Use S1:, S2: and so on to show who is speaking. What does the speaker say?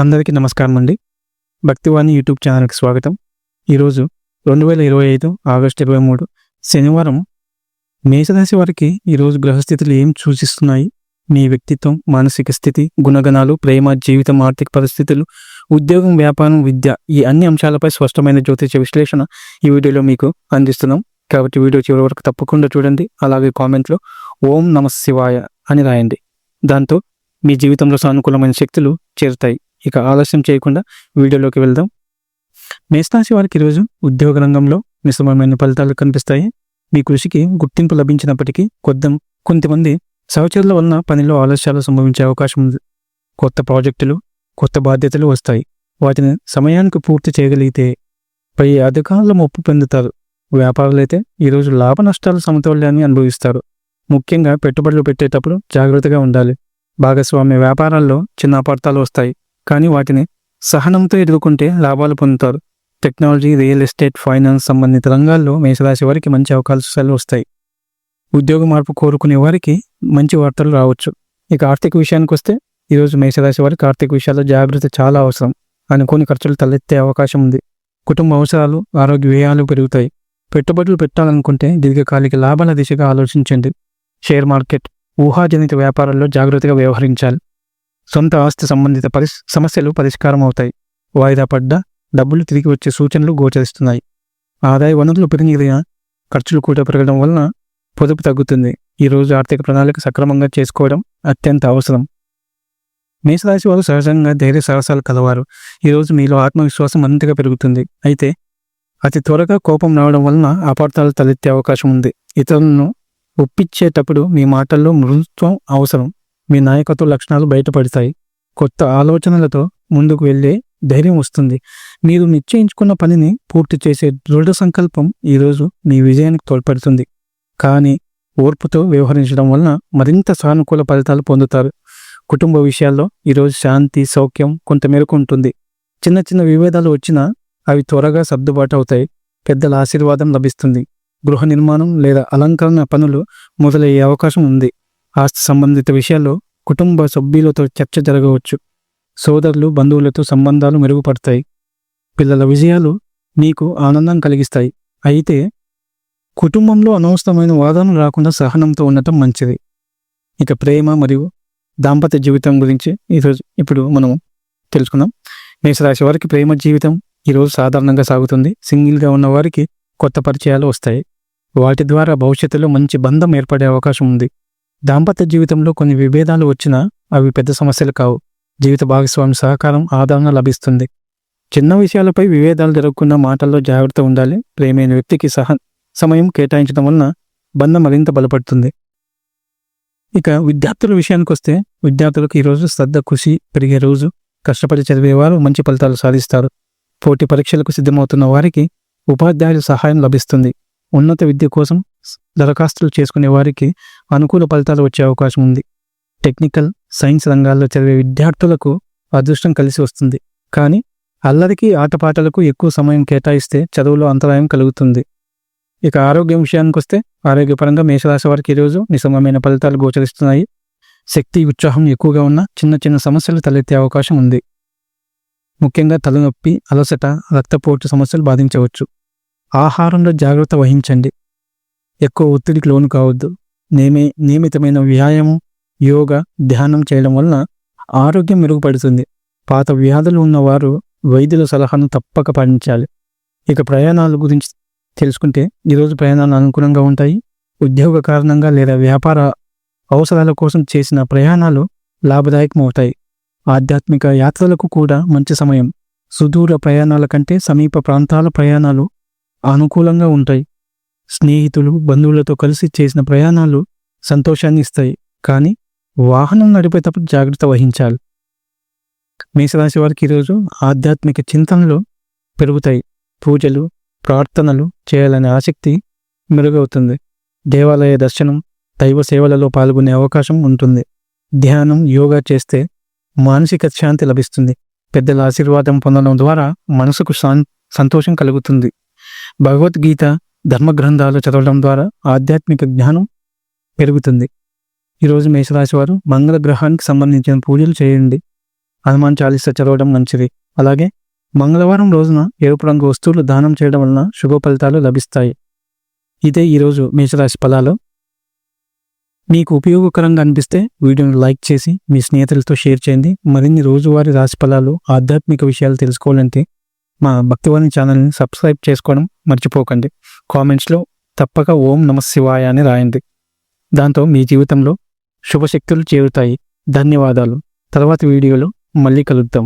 S1: అందరికీ నమస్కారం అండి. భక్తివాణి యూట్యూబ్ ఛానల్కి స్వాగతం. ఈరోజు 2025 ఆగస్టు 23 శనివారం. మేషరాశి వారికి ఈరోజు గ్రహస్థితులు ఏం సూచిస్తున్నాయి? మీ వ్యక్తిత్వం, మానసిక స్థితి, గుణగణాలు, ప్రేమ, జీవితం, ఆర్థిక పరిస్థితులు, ఉద్యోగం, వ్యాపారం, విద్య, ఈ అన్ని అంశాలపై స్పష్టమైన జ్యోతిష విశ్లేషణ ఈ వీడియోలో మీకు అందిస్తున్నాం. కాబట్టి వీడియో చివరి వరకు తప్పకుండా చూడండి. అలాగే కామెంట్లో ఓం నమః శివాయ అని రాయండి. దాంతో మీ జీవితంలో సానుకూలమైన శక్తులు చేరుతాయి. ఇక ఆలస్యం చేయకుండా వీడియోలోకి వెళ్దాం. మేషరాశి వారికి ఈరోజు ఉద్యోగ రంగంలో మిశ్రమమైన ఫలితాలు కనిపిస్తాయి. మీ కృషికి గుర్తింపు లభించినప్పటికీ కొంతమంది సహచరుల వలన పనిలో ఆలస్యాలు సంభవించే అవకాశం ఉంది. కొత్త ప్రాజెక్టులు, కొత్త బాధ్యతలు వస్తాయి. వాటిని సమయానికి పూర్తి చేయగలిగితే పై అధికారుల మొప్పు పొందుతారు. వ్యాపారులైతే ఈరోజు లాభ నష్టాల సమతౌల్యాన్ని అనుభవిస్తారు. ముఖ్యంగా పెట్టుబడులు పెట్టేటప్పుడు జాగ్రత్తగా ఉండాలి. భాగస్వామ్య వ్యాపారాల్లో చిన్న అపార్థాలు వస్తాయి, కానీ వాటిని సహనంతో ఎదుర్కొంటే లాభాలు పొందుతారు. టెక్నాలజీ, రియల్ ఎస్టేట్, ఫైనాన్స్ సంబంధిత రంగాల్లో మేషరాశి వారికి మంచి అవకాశాలు వస్తాయి. ఉద్యోగ మార్పు కోరుకునే వారికి మంచి వార్తలు రావచ్చు. ఇక ఆర్థిక విషయానికి వస్తే ఈరోజు మేషరాశి వారికి ఆర్థిక విషయాల్లో జాగ్రత్త చాలా అవసరం. అనుకోని ఖర్చులు తలెత్తే అవకాశం ఉంది. కుటుంబ అవసరాలు, ఆరోగ్య వ్యయాలు పెరుగుతాయి. పెట్టుబడులు పెట్టాలనుకుంటే దీర్ఘకాలిక లాభాల దిశగా ఆలోచించండి. షేర్ మార్కెట్, ఊహాజనిత వ్యాపారాల్లో జాగ్రత్తగా వ్యవహరించాలి. సొంత ఆస్తి సంబంధిత సమస్యలు పరిష్కారం అవుతాయి. వాయిదా పడ్డ డబ్బులు తిరిగి వచ్చే సూచనలు గోచరిస్తున్నాయి. ఆదాయ వనరులు పెరిగిన ఖర్చులు కూడా పెరగడం వలన పొదుపు తగ్గుతుంది. ఈరోజు ఆర్థిక ప్రణాళిక సక్రమంగా చేసుకోవడం అత్యంత అవసరం. మేషరాశి వారు సహజంగా ధైర్య సాహసాలు కలవారు. ఈరోజు మీలో ఆత్మవిశ్వాసం మరింతగా పెరుగుతుంది. అయితే అతి త్వరగా కోపం రావడం వలన అపార్థాలు తలెత్తే అవకాశం ఉంది. ఇతరులను ఒప్పించేటప్పుడు మీ మాటల్లో మృదుత్వం అవసరం. మీ నాయకత్వ లక్షణాలు బయటపడతాయి. కొత్త ఆలోచనలతో ముందుకు వెళ్ళే ధైర్యం వస్తుంది. మీరు నిశ్చయించుకున్న పనిని పూర్తి చేసే దృఢ సంకల్పం ఈరోజు మీ విజయానికి తోడ్పడుతుంది. కానీ ఓర్పుతో వ్యవహరించడం వలన మరింత సానుకూల ఫలితాలు పొందుతారు. కుటుంబ విషయాల్లో ఈరోజు శాంతి, సౌఖ్యం కొంతమేరకు ఉంటుంది. చిన్న చిన్న విభేదాలు వచ్చినా అవి త్వరగా సర్దుబాటు అవుతాయి. పెద్దల ఆశీర్వాదం లభిస్తుంది. గృహ నిర్మాణం లేదా అలంకరణ పనులు మొదలయ్యే అవకాశం ఉంది. ఆస్తి సంబంధిత విషయాల్లో కుటుంబ సభ్యులతో చర్చ జరగవచ్చు. సోదరులు, బంధువులతో సంబంధాలు మెరుగుపడతాయి. పిల్లల విజయాలు మీకు ఆనందం కలిగిస్తాయి. అయితే కుటుంబంలో అనవసరమైన వాదనలు రాకుండా సహనంతో ఉండటం మంచిది. ఇక ప్రేమ మరియు దాంపత్య జీవితం గురించి ఇప్పుడు మనం తెలుసుకుందాం. మేషరాశి వారికి ప్రేమ జీవితం ఈరోజు సాధారణంగా సాగుతుంది. సింగిల్గా ఉన్న వారికి కొత్త పరిచయాలు వస్తాయి. వాటి ద్వారా భవిష్యత్తులో మంచి బంధం ఏర్పడే అవకాశం ఉంది. దాంపత్య జీవితంలో కొన్ని విభేదాలు వచ్చినా అవి పెద్ద సమస్యలు కావు. జీవిత భాగస్వామి సహకారం, ఆదరణ లభిస్తుంది. చిన్న విషయాలపై విభేదాలు జరగకుండా మాటల్లో జాగ్రత్త ఉండాలి. ప్రేమైన వ్యక్తికి సమయం కేటాయించడం వలన బంధం మరింత బలపడుతుంది. ఇక విద్యార్థుల విషయానికి వస్తే విద్యార్థులకు ఈరోజు శ్రద్ధ, కృషి పెరిగే రోజు. కష్టపడి చదివేవారు మంచి ఫలితాలు సాధిస్తారు. పోటీ పరీక్షలకు సిద్ధమవుతున్న వారికి ఉపాధ్యాయుల సహాయం లభిస్తుంది. ఉన్నత విద్య కోసం దరఖాస్తులు చేసుకునే వారికి అనుకూల ఫలితాలు వచ్చే అవకాశం ఉంది. టెక్నికల్, సైన్స్ రంగాల్లో చదివే విద్యార్థులకు అదృష్టం కలిసి వస్తుంది. కానీ అల్లరికి, ఆటపాటలకు ఎక్కువ సమయం కేటాయిస్తే చదువులో అంతరాయం కలుగుతుంది. ఇక ఆరోగ్యం విషయానికి వస్తే ఆరోగ్యపరంగా మేషరాశి వారికి ఈరోజు నిశ్చయమైన ఫలితాలు గోచరిస్తున్నాయి. శక్తి, ఉత్సాహం ఎక్కువగా ఉన్న చిన్న చిన్న సమస్యలు తలెత్తే అవకాశం ఉంది. ముఖ్యంగా తలనొప్పి, అలసట, రక్తపోటు సమస్యలు బాధించవచ్చు. ఆహారంలో జాగ్రత్త వహించండి. ఎక్కువ ఒత్తిడికి లోను కావద్దు. నియమితమైన వ్యాయామం, యోగా, ధ్యానం చేయడం వలన ఆరోగ్యం మెరుగుపడుతుంది. పాత వ్యాధులు ఉన్నవారు వైద్యుల సలహాను తప్పక పాటించాలి. ఇక ప్రయాణాల గురించి తెలుసుకుంటే ఈరోజు ప్రయాణాలు అనుకూలంగా ఉంటాయి. ఉద్యోగ కారణంగా లేదా వ్యాపార అవసరాల కోసం చేసిన ప్రయాణాలు లాభదాయకమవుతాయి. ఆధ్యాత్మిక యాత్రలకు కూడా మంచి సమయం. సుదూర ప్రయాణాల కంటే సమీప ప్రాంతాల ప్రయాణాలు అనుకూలంగా ఉంటాయి. స్నేహితులు, బంధువులతో కలిసి చేసిన ప్రయాణాలు సంతోషాన్ని ఇస్తాయి. కానీ వాహనం నడిపేటప్పుడు జాగ్రత్త వహించాలి. మేషరాశి వారికి ఈరోజు ఆధ్యాత్మిక చింతనలు పెరుగుతాయి. పూజలు, ప్రార్థనలు చేయాలనే ఆసక్తి మెరుగవుతుంది. దేవాలయ దర్శనం, దైవ సేవలలో పాల్గొనే అవకాశం ఉంటుంది. ధ్యానం, యోగా చేస్తే మానసిక శాంతి లభిస్తుంది. పెద్దల ఆశీర్వాదం పొందడం ద్వారా మనసుకు సంతోషం కలుగుతుంది. భగవద్గీత, ధర్మ గ్రంథాలు చదవడం ద్వారా ఆధ్యాత్మిక జ్ఞానం పెరుగుతుంది. ఈరోజు మేషరాశి వారు మంగళ గ్రహానికి సంబంధించిన పూజలు చేయండి. హనుమాన్ చాలీస చదవడం మంచిది. అలాగే మంగళవారం రోజున ఎరుపు రంగు వస్తువులు దానం చేయడం వలన శుభ ఫలితాలు లభిస్తాయి. ఇదే ఈరోజు మేషరాశి ఫలాలు. మీకు ఉపయోగకరంగా అనిపిస్తే వీడియోని లైక్ చేసి మీ స్నేహితులతో షేర్ చేయండి. మరిన్ని రోజువారీ రాశి ఫలాలు, ఆధ్యాత్మిక విషయాలు తెలుసుకోవాలంటే మా భక్తివాణి ఛానల్ని సబ్స్క్రైబ్ చేసుకోవడం మర్చిపోకండి. కామెంట్స్లో తప్పక ఓం నమః శివాయ అని రాయండి. దాంతో మీ జీవితంలో శుభశక్తులు చేరుతాయి. ధన్యవాదాలు. తర్వాతి వీడియోలో మళ్ళీ కలుద్దాం.